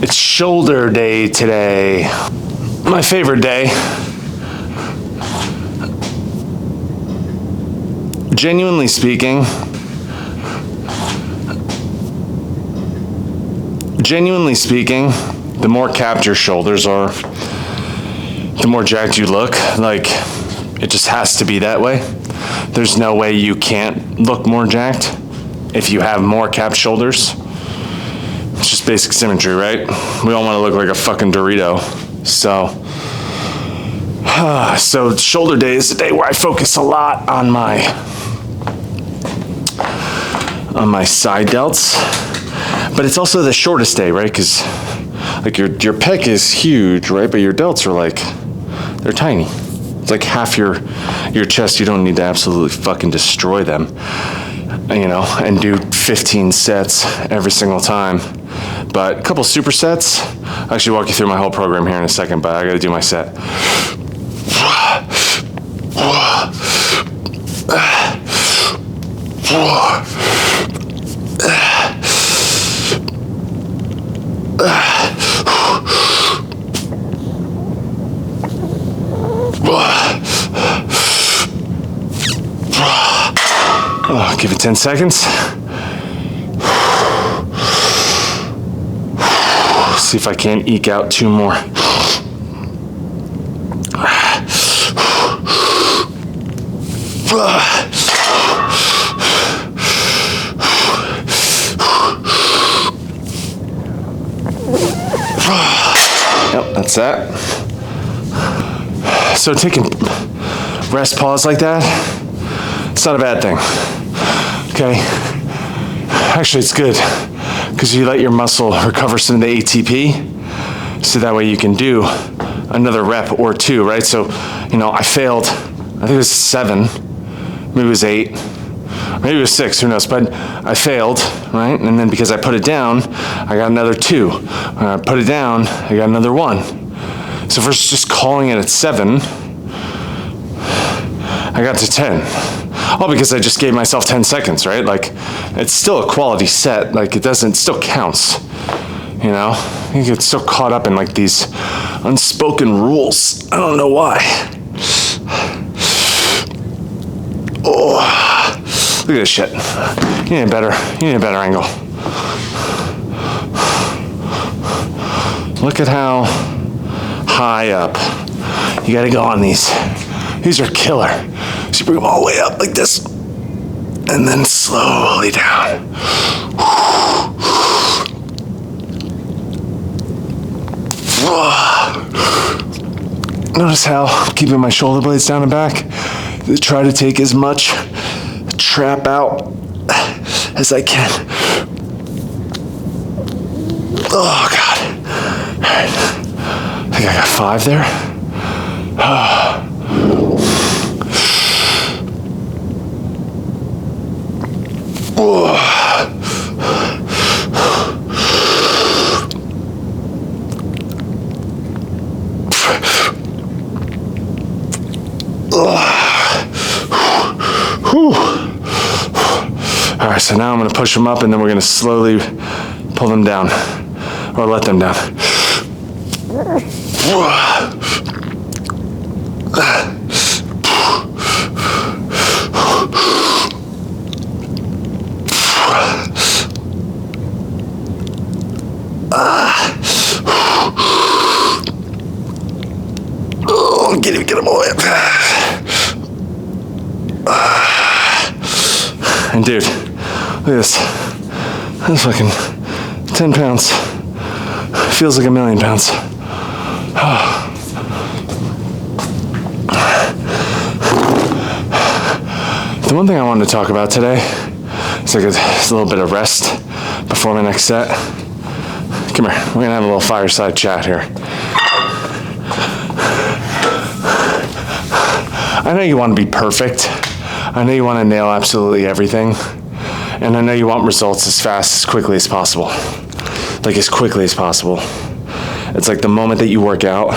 It's shoulder day today. My favorite day. Genuinely speaking, the more capped your shoulders are, the more jacked you look. Like, it just has to be that way. There's no way you can't look more jacked if you have more capped shoulders. It's just basic symmetry, right? We all want to look like a fucking Dorito. So shoulder day is the day where I focus a lot on my side delts. But it's also the shortest day, right? Because like your pec is huge, right? But your delts are like, they're tiny. It's like half your chest. You don't need to absolutely fucking destroy them, and do 15 sets every single time. But a couple supersets. I'll actually walk you through my whole program here in a second, but I gotta do my set. Give it 10 seconds. See if I can't eke out 2 more. Yep, that's that. So taking rest pause like that, it's not a bad thing. Okay, actually it's good because you let your muscle recover some of the ATP, so that way you can do another rep or 2, right? So, I failed, I think it was 7, maybe it was 8, maybe it was 6, who knows, but I failed, right? And then because I put it down, I got another 2. When I put it down, I got another 1. So versus just calling it at 7, I got to 10. All because I just gave myself 10 seconds, right? Like, it's still a quality set. Like, it still counts, You get so caught up in, like, these unspoken rules. I don't know why. Oh, look at this shit. You need a better angle. Look at how high up. You gotta go on these. These are killer. So you bring them all the way up like this, and then slowly down. Notice how I'm keeping my shoulder blades down and back. Try to take as much trap out as I can. Oh, God. All right. I think I got 5 there. All right, so now I'm going to push them up, and then we're going to slowly pull them down, or let them down. Get them all in. And dude, look at this. That's fucking 10 pounds. Feels like 1,000,000 pounds. The one thing I wanted to talk about today is like a little bit of rest before my next set. Come here, we're gonna have a little fireside chat here. I know you want to be perfect. I know you want to nail absolutely everything. And I know you want results as fast, as quickly as possible. Like as quickly as possible. It's like the moment that you work out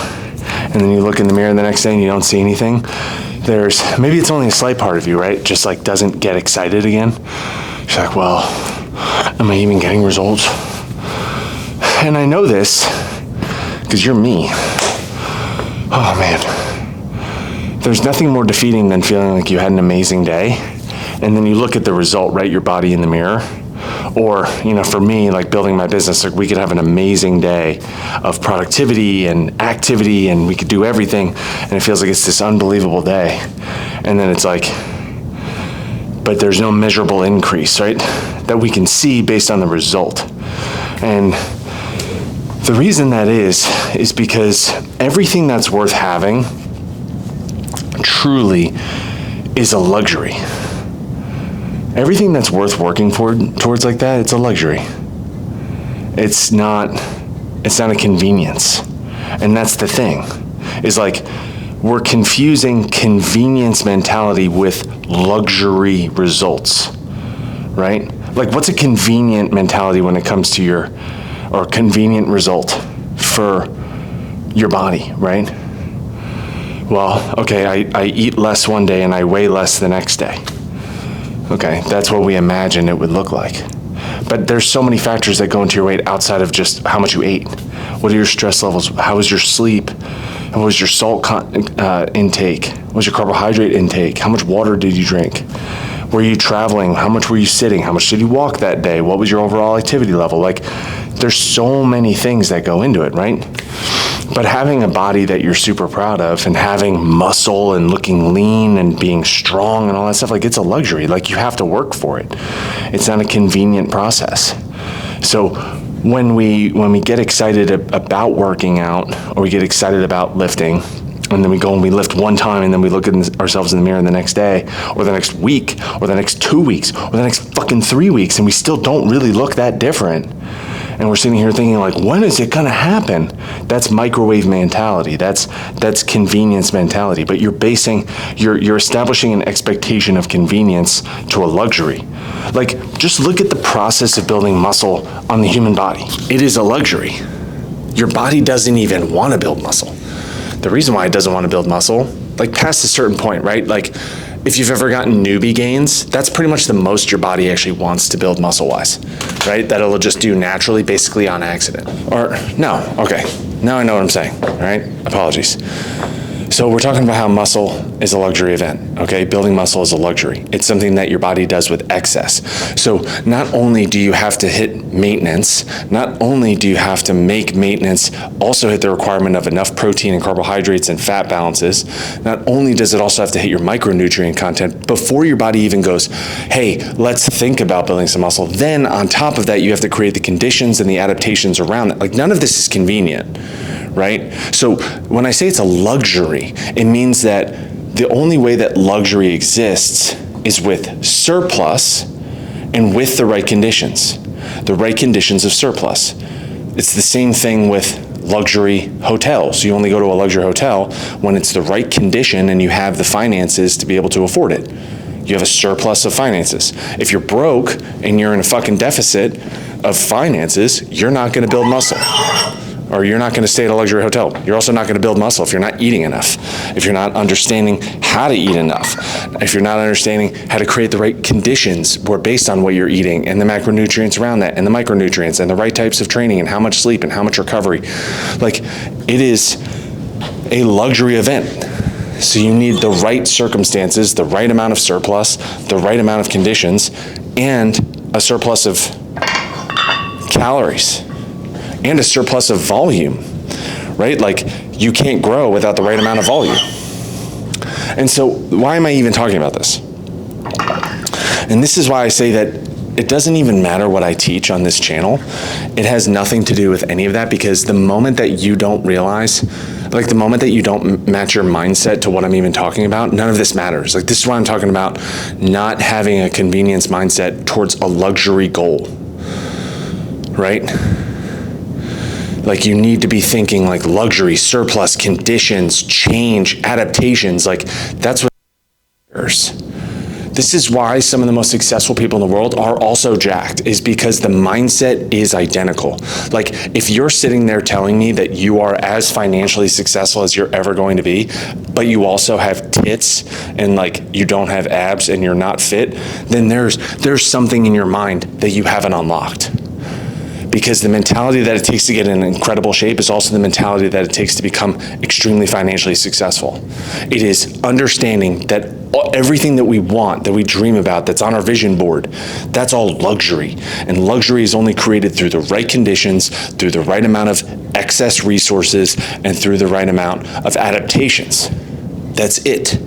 and then you look in the mirror the next day and you don't see anything. Maybe it's only a slight part of you, right? Just like doesn't get excited again. You're like, well, am I even getting results? And I know this because you're me. Oh man. There's nothing more defeating than feeling like you had an amazing day, and then you look at the result, right? Your body in the mirror. Or, for me, like building my business, like we could have an amazing day of productivity and activity, and we could do everything, and it feels like it's this unbelievable day. And then it's like, but there's no measurable increase, right? That we can see based on the result. And the reason that is because everything that's worth having truly is a luxury. Everything that's worth working towards like that, it's a luxury. It's not a convenience. And that's the thing, is like we're confusing convenience mentality with luxury results, right? Like what's a convenient mentality when it comes to or convenient result for your body, right? Well, okay, I eat less one day and I weigh less the next day. Okay, that's what we imagine it would look like. But there's so many factors that go into your weight outside of just how much you ate. What are your stress levels? How was your sleep? What was your salt intake? What was your carbohydrate intake? How much water did you drink? Were you traveling? How much were you sitting? How much did you walk that day? What was your overall activity level? Like, there's so many things that go into it, right? But having a body that you're super proud of and having muscle and looking lean and being strong and all that stuff, like it's a luxury. Like you have to work for it. It's not a convenient process. So when we get excited about working out, or we get excited about lifting, and then we go and we lift one time and then we look at ourselves in the mirror the next day or the next week or the next 2 weeks or the next fucking 3 weeks, and we still don't really look that different. And we're sitting here thinking like, when is it gonna happen? That's microwave mentality. That's convenience mentality. But you're establishing an expectation of convenience to a luxury. Like, just look at the process of building muscle on the human body. It is a luxury. Your body doesn't even want to build muscle. The reason why it doesn't want to build muscle, like past a certain point, right? Like, if you've ever gotten newbie gains, that's pretty much the most your body actually wants to build muscle-wise, right? That it'll just do naturally, basically on accident. Or, no, okay, now I know what I'm saying, right? Apologies. So we're talking about how muscle is a luxury event, okay? Building muscle is a luxury. It's something that your body does with excess. So not only do you have to hit maintenance, not only do you have to make maintenance also hit the requirement of enough protein and carbohydrates and fat balances, not only does it also have to hit your micronutrient content before your body even goes, hey, let's think about building some muscle. Then on top of that, you have to create the conditions and the adaptations around it. Like, none of this is convenient, right? So when I say it's a luxury, it means that the only way that luxury exists is with surplus and with the right conditions of surplus. It's the same thing with luxury hotels. You only go to a luxury hotel when it's the right condition and you have the finances to be able to afford it. You have a surplus of finances. If you're broke and you're in a fucking deficit of finances, you're not gonna build muscle. Or you're not gonna stay at a luxury hotel. You're also not gonna build muscle if you're not eating enough, if you're not understanding how to eat enough, if you're not understanding how to create the right conditions based on what you're eating and the macronutrients around that and the micronutrients and the right types of training and how much sleep and how much recovery. Like, it is a luxury event. So you need the right circumstances, the right amount of surplus, the right amount of conditions, and a surplus of calories. And a surplus of volume, right? Like, you can't grow without the right amount of volume. And so why am I even talking about this? And this is why I say that it doesn't even matter what I teach on this channel. It has nothing to do with any of that, because the moment that you don't realize, like the moment that you don't match your mindset to what I'm even talking about, none of this matters. Like, this is why I'm talking about not having a convenience mindset towards a luxury goal, right? Like, you need to be thinking like luxury, surplus, conditions, change, adaptations. Like, that's what matters. This is why some of the most successful people in the world are also jacked, is because the mindset is identical. Like, if you're sitting there telling me that you are as financially successful as you're ever going to be, but you also have tits and like you don't have abs and you're not fit, then there's something in your mind that you haven't unlocked. Because the mentality that it takes to get in incredible shape is also the mentality that it takes to become extremely financially successful. It is understanding that everything that we want, that we dream about, that's on our vision board, that's all luxury. And luxury is only created through the right conditions, through the right amount of excess resources, and through the right amount of adaptations. That's it.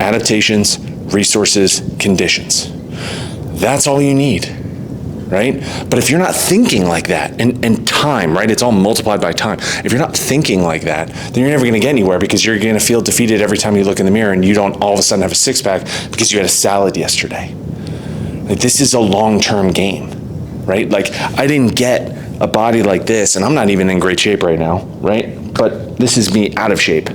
Adaptations, resources, conditions. That's all you need, right? But if you're not thinking like that, and time, right? It's all multiplied by time. If you're not thinking like that, then you're never gonna get anywhere, because you're gonna feel defeated every time you look in the mirror and you don't all of a sudden have a six pack because you had a salad yesterday. Like, this is a long-term game, right? Like, I didn't get a body like this, and I'm not even in great shape right now, right? But this is me out of shape,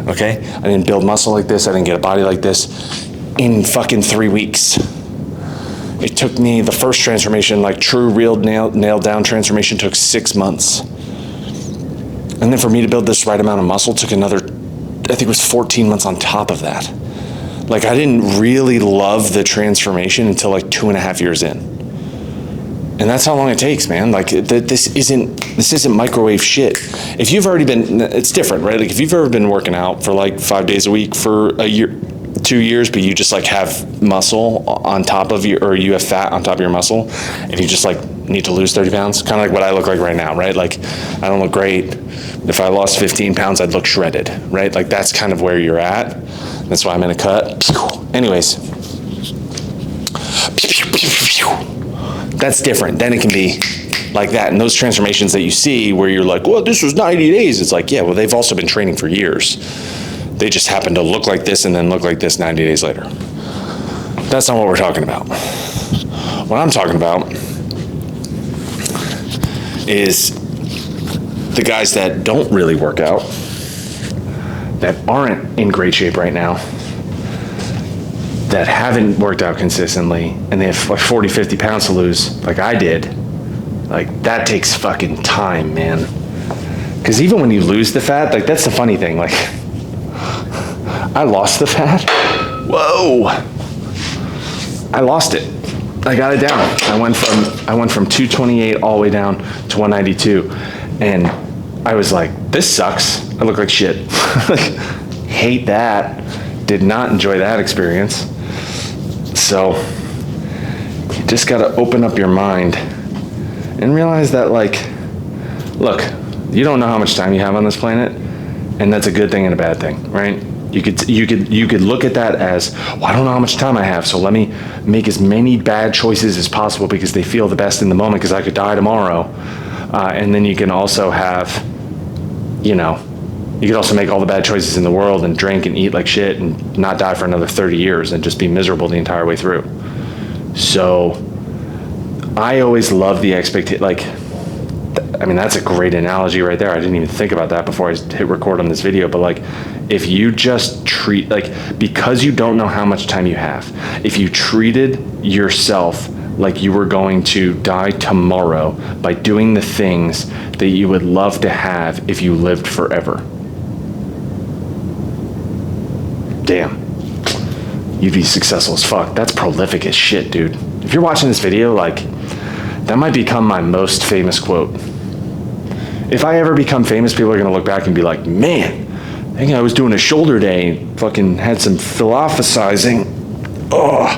okay? I didn't build muscle like this, I didn't get a body like this in fucking 3 weeks. It took me, the first transformation, like true, real, nailed down transformation, took 6 months. And then for me to build this right amount of muscle took another, I think it was 14 months on top of that. Like, I didn't really love the transformation until like 2.5 years in. And that's how long it takes, man. Like, this isn't microwave shit. If you've already been, it's different, right? Like, if you've ever been working out for like 5 days a week for a year, 2 years, but you just like have muscle on top of your, or you have fat on top of your muscle, and you just like need to lose 30 pounds, kind of like what I look like right now, right? Like, I don't look great. If I lost 15 pounds, I'd look shredded, right? Like, that's kind of where you're at. That's why I'm in a cut. Anyways, that's different. Then it can be like that. And those transformations that you see where you're like, well, this was 90 days. It's like, yeah, well, they've also been training for years. They just happen to look like this and then look like this 90 days later. That's not what we're talking about. What I'm talking about is the guys that don't really work out, that aren't in great shape right now, that haven't worked out consistently, and they have like 40, 50 pounds to lose, like I did. Like, that takes fucking time, man. Because even when you lose the fat, like, that's the funny thing, like, I lost the fat. Whoa. I lost it. I got it down. I went from 228 all the way down to 192. And I was like, this sucks. I look like shit. Like, hate that. Did not enjoy that experience. So you just got to open up your mind and realize that, like, look, you don't know how much time you have on this planet, and that's a good thing and a bad thing, right? You could look at that as, well, I don't know how much time I have, so let me make as many bad choices as possible because they feel the best in the moment, because I could die tomorrow. And then you can also have, you could also make all the bad choices in the world and drink and eat like shit and not die for another 30 years and just be miserable the entire way through. So I always love the expectation, like, I mean, that's a great analogy right there. I didn't even think about that before I hit record on this video, but like, if you just treat, like, because you don't know how much time you have, if you treated yourself like you were going to die tomorrow by doing the things that you would love to have if you lived forever, damn, you'd be successful as fuck. That's prolific as shit, dude. If you're watching this video, like, that might become my most famous quote. If I ever become famous, people are gonna look back and be like, man, I think I was doing a shoulder day and fucking had some philosophizing. Oh.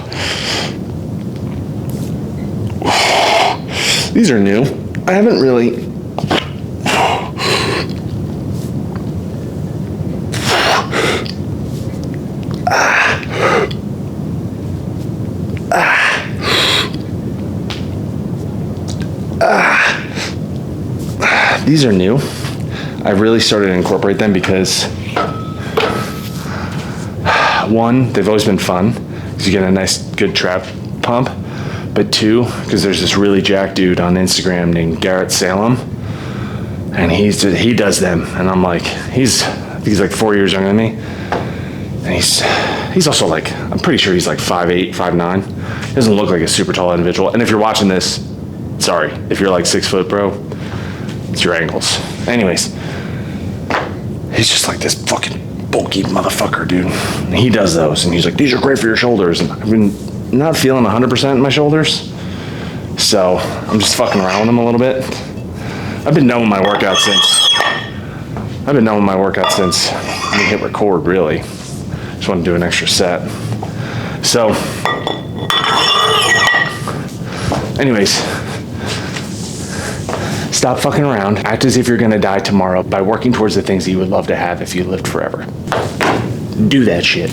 These are new. I haven't really. These are new. I really started to incorporate them because, one, they've always been fun because you get a nice, good trap pump. But two, because there's this really jacked dude on Instagram named Garrett Salem, and he does them, and I'm like, I think he's like 4 years younger than me, and he's also like, I'm pretty sure he's like 5'8", 5'9". He doesn't look like a super tall individual. And if you're watching this, sorry, if you're like 6 foot, bro, it's your ankles. Anyways, he's just like this fucking bulky motherfucker, dude. And he does those, and he's like, these are great for your shoulders. And I've been not feeling 100% in my shoulders, So I'm just fucking around with them a little bit. I've been done with my workout since we hit record, really. Just want to do an extra set. So, anyways, stop fucking around. Act as if you're gonna die tomorrow by working towards the things that you would love to have if you lived forever. Do that shit.